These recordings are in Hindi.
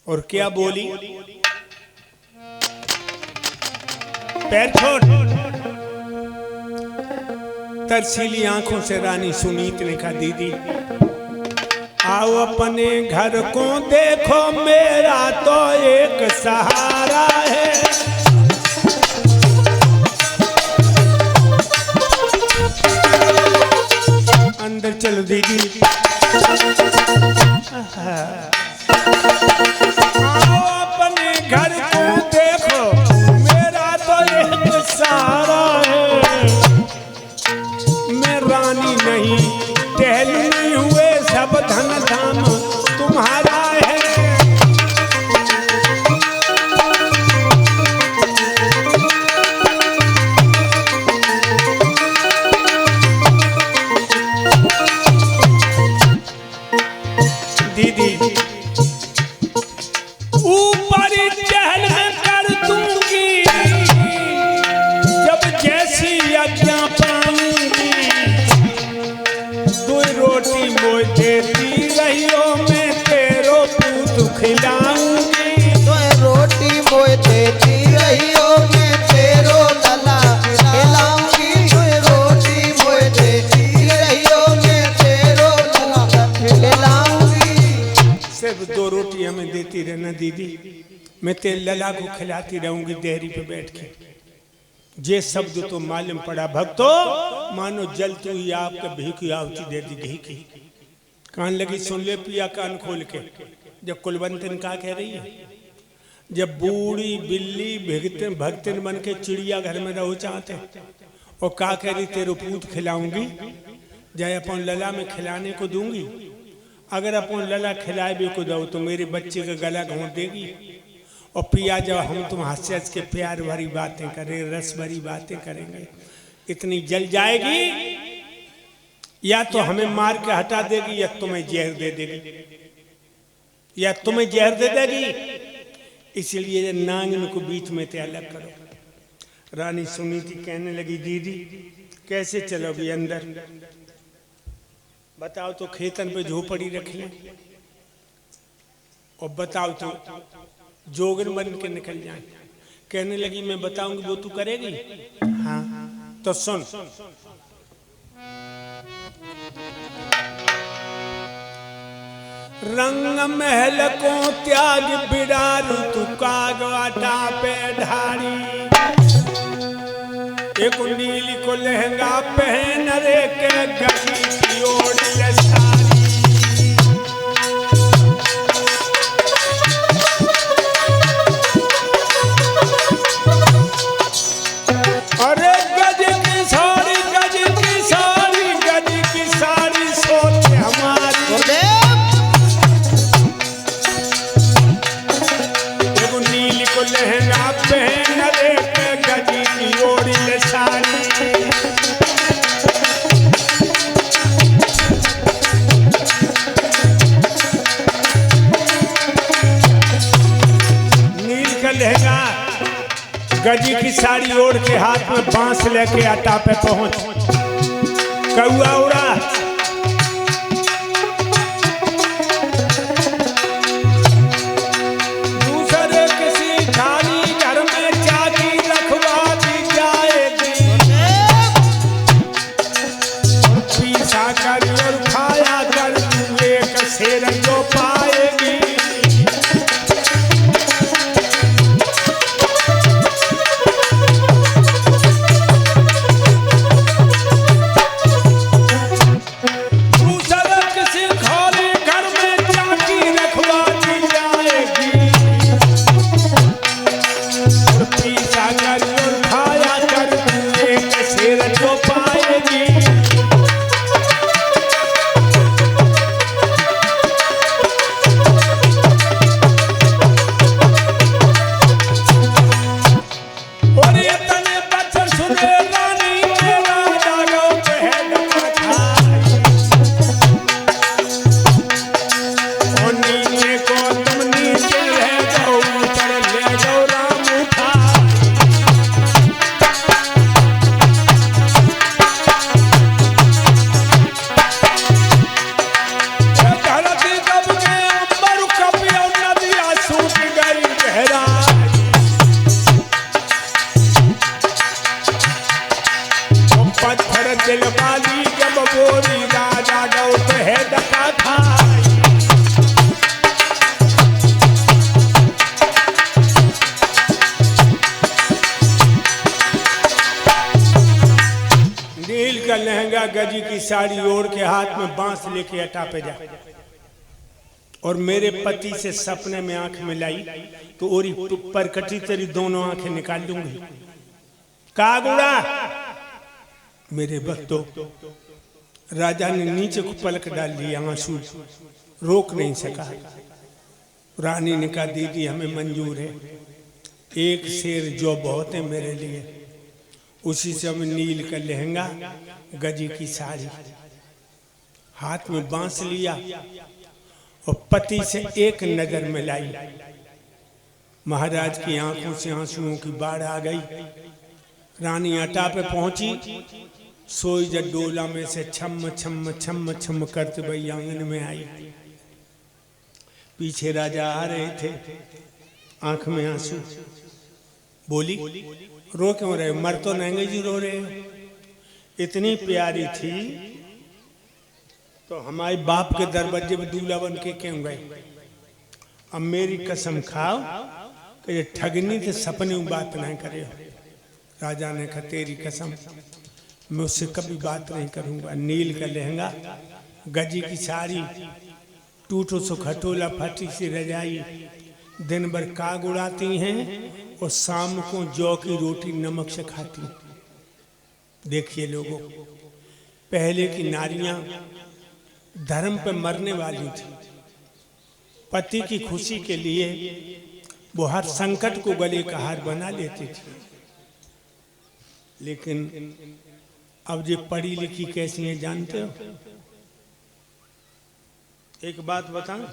और क्या बोली, पैर छोड़। तरसीली आंखों से रानी सुनीत ने कहा, दीदी आओ अपने घर को देखो, मेरा तो एक सहारा है। अंदर चलो दीदी। आओ अपने घर को देखो, मेरा तो एक सहारा है। मैं रानी नहीं, टहलू नहीं हुए, सब धन धाम तुम्हारा है। दीदी ऊपर चहल कर दूंगी, जब जैसी आज्ञा पाऊंगी। दो रोटी मोय देती रहियो, मैं तेरो पूत खिलाऊंगी। तो रोटी मोय देती रहियो, मैं तेरो लला खिलाऊंगी। तो रोटी मोय देती रहियो, मैं तेरो लला खिलाऊंगी। सिर्फ 2 रोटी हमें देती रहना दीदी, मैं तेरे लला को खिलाती रहूंगी देहरी पे बैठ के। ये शब्द तो मालूम पड़ा भक्तो, मानो जलती हुई आपके भीखी आहुति दे दी घी की। कान लगी सुन ले पिया कान खोल के। जब कुलवंतन का कह रही है, जब बूढ़ी बिल्ली भगतन भक्तन बन के चिड़िया घर में रहो चाहते, और का कह रही तेरे पूत खिलाऊंगी, जाए अपन लला में खिलाने को दूंगी। अगर अपन लला खिलाए भी को दो तो मेरे बच्चे का गला घोंट देगी। और पिया जब हम तुम हंस हंस के प्यार भरी बातें करें, रस भरी बातें करेंगे, इतनी जल जाएगी, या तो हमें मार के हटा देगी, या तुम्हें जहर दे देगी, या तुम्हें जहर दे देगी। इसलिए नांगन को बीच में ते अलग करो। रानी सुनीति कहने लगी, दीदी कैसे चलोगी अंदर? बताओ तो खेतन पे झोपड़ी रख लें, और बताओ तो जोगन बन के निकल जाए। कहने लगी, मैं बताऊंगी वो तू करेगी? हाँ तो सुन। रंग महल को त्याग बिडारू, तू कागवाटा पे ढारी। एक नीली को लहंगा पहन रे के गली की ओर सारी। अरे गज की साड़ी, गज की साड़ी, गज की साड़ी सोच हमारी। एक नीली को लहंगा पहन रे के गजी की ओर सारी। लहंगा गजी की साड़ी ओढ़ के हाथ में बांस लेके अटा पे पहुंच। कौआ उड़ा, दूसरे किसी खाली घर में चाकी रखवा दी जाएगी। पीसा कर और खाया कर, तू एक शेर जो पाएगी। गजी की साड़ी ओढ़ के हाथ में बांस लेके अटा पे जा, और मेरे पति से सपने में आंख मिलाई तो ओरी परकटी तेरी दोनों आंखें निकाल दूंगी। कागुड़ा मेरे भक्तों, राजा ने नीचे को पलक डाल लिया, आंसू रोक नहीं सका। रानी ने कहा दीदी हमें मंजूर है, एक शेर जो बहुत है मेरे लिए। उसी से हमें नील का लहंगा, गजी की साड़ी, हाथ में बांस लिया और पति से एक नजर मिलाई। महाराज की आंखों से आंसुओं की बाढ़ आ गई। रानी अटा पे पहुंची, सोई जब डोला में से छम छम छम छम करते भाई आंगन में आई। पीछे राजा आ रहे थे, आंख में आंसू। बोली रो क्यों रहे, मर तो नंगे जी रो रहे हो। इतनी प्यारी थी तो हमारे बाप के दरवाजे पे दूल्हा बन के क्यों गए। अब मेरी कसम खाओ कि ये ठगनी से सपने में बात नहीं करे। राजा ने कहा तेरी कसम मैं उससे कभी बात नहीं करूंगा। नील का लहंगा, गजी की साड़ी, टूटो सो खटोला, फटी सी रजाई, दिन भर काग उड़ाती हैं और शाम को जौ की रोटी नमक से खाती। देखिए लोगों, पहले की नारियां धर्म पे मरने वाली थी। पति की खुशी के लिए वो हर संकट को गले का हार बना लेती थी। लेकिन अब ये पढ़ी लिखी कैसी है जानते हो? एक बात बताऊं,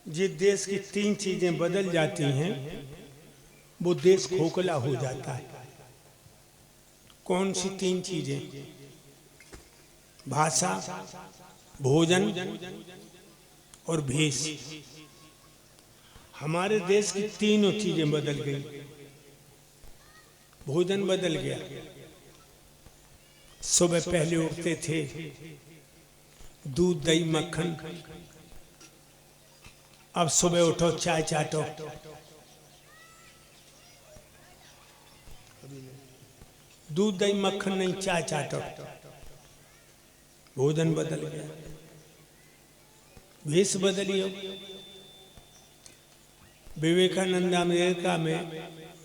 जिस देश की 3 चीजें बदल जाती हैं वो देश खोखला हो जाता है। कौन सी 3 चीजें? भाषा, भोजन और भेष। हमारे देश की तीनों चीजें बदल गई। भोजन बदल गया। सुबह पहले उठते थे दूध दही मक्खन, अब सुबह उठो चाय चाटो। दूध दही मक्खन नहीं, चाय चाटो। भोजन बदल गया, भेष बदली हो। विवेकानंद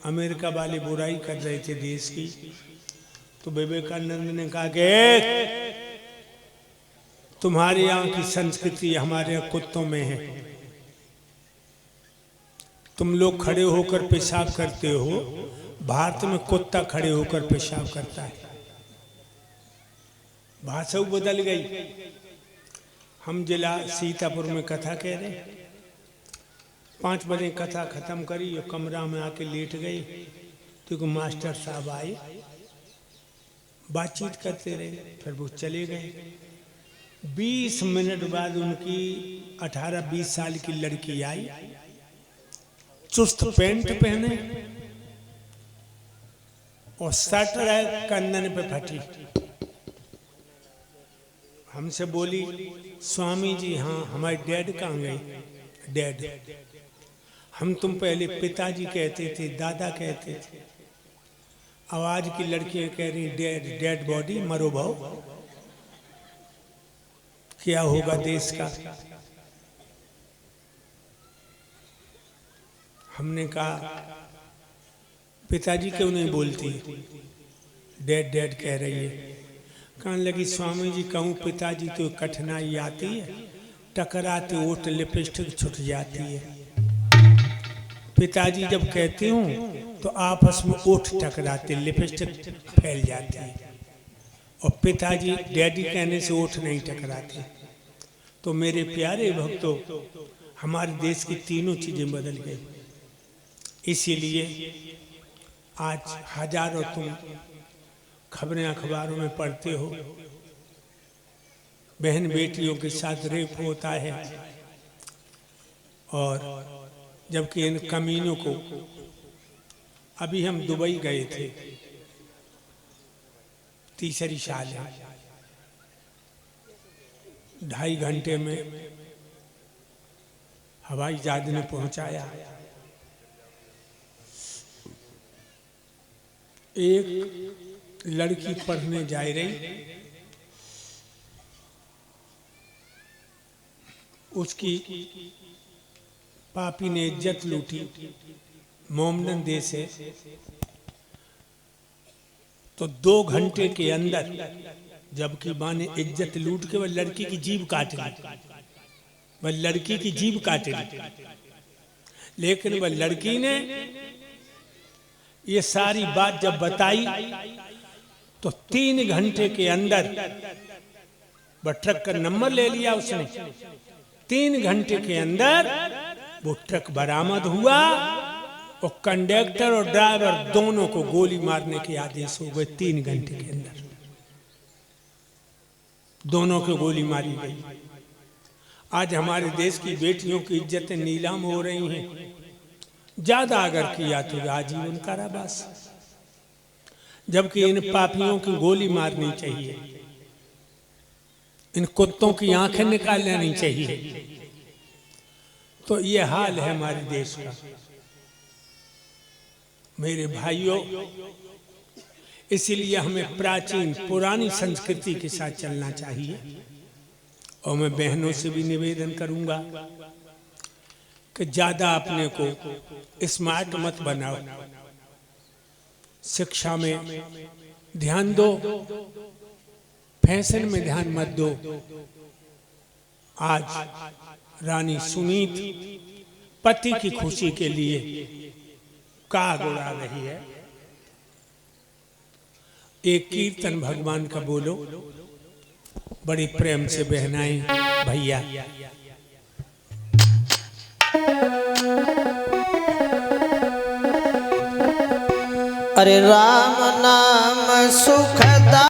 अमेरिका वाले बुराई कर रहे थे देश की, तो विवेकानंद ने कहा कि तुम्हारे यहाँ की संस्कृति हमारे यहाँ कुत्तों में है। तुम लोग खड़े होकर पेशाब करते हो, भारत में कुत्ता खड़े होकर पेशाब करता है। भाषा बदल गई। हम जिला सीतापुर में कथा कह रहे, 5 बजे कथा खत्म करी और कमरा में आके लेट गए तो मास्टर साहब आए, बातचीत करते रहे, फिर वो चले गए। 20 मिनट बाद उनकी 18-20 साल की लड़की आई, चुस्त पैंट पहने और शर्ट है कंधन पे फटी। हमसे बोली स्वामी जी हाँ हमारे डैड कहाँ गए? डैड, हम तुम पहले पिताजी कहते थे, दादा कहते थे, आवाज की लड़कियां कह रही डैड, डेड बॉडी, मरो भाव। क्या होगा देश का? हमने कहा पिताजी क्यों नहीं बोलती? डैड डैड कह रही है। कहने लगी स्वामी जी कहूँ पिताजी तो कठिनाई आती है, टकराते ओट लिपस्टिक छूट जाती है। पिताजी जब कहती हूँ तो आपस में ओठ टकराते, लिपस्टिक फैल जाती है, और पिताजी डैडी कहने से ओठ नहीं टकराते। तो मेरे प्यारे भक्तों, हमारे देश की तीनों चीजें बदल गई। इसीलिए आज हजारों तुम खबरें अखबारों में पढ़ते हो, बहन बेटियों के साथ रेप होता है, और जबकि इन कमीनों को, अभी हम दुबई गए थे, तीसरी साल है, 2.5 घंटे में हवाई जहाज ने पहुंचाया। एक लड़की पढ़ने जा रही, उसकी पापी ने इज्जत लूटी मोमडन दे से। तो 2 घंटे के अंदर जबकि माँ ने इज्जत लूट के वह लड़की की जीभ काट ली, वह लड़की की जीभ काट ली। लेकिन वह लड़की ने ये सारी बात जब बताई तो 3 घंटे के अंदर वह ट्रक का नंबर ले लिया उसने। 3 घंटे के अंदर वो ट्रक बरामद हुआ और कंडक्टर और ड्राइवर दोनों को गोली मारने के आदेश हो गए। 3 घंटे के अंदर दोनों को गोली मारी गई। आज हमारे देश की बेटियों की इज्जतें नीलाम हो रही हैं। ज्यादा अगर किया तो आजीवन कारावास, जबकि इन पापियों की गोली मारनी चाहिए, इन कुत्तों की आंखें निकाल लेनी चाहिए। तो ये हाल है हमारे देश का। मेरे भाइयों, इसीलिए हमें प्राचीन पुरानी संस्कृति के साथ चलना चाहिए। और मैं बहनों से भी निवेदन करूंगा कि ज्यादा अपने को स्मार्ट मत बनाओ, शिक्षा में ध्यान दो, फैशन में ध्यान मत दो। आज रानी सुनीति पति की खुशी के लिए काग उड़ा रही है। एक कीर्तन भगवान का बोलो, बड़ी प्रेम से बहनाएं भैया। अरे राम नाम सुख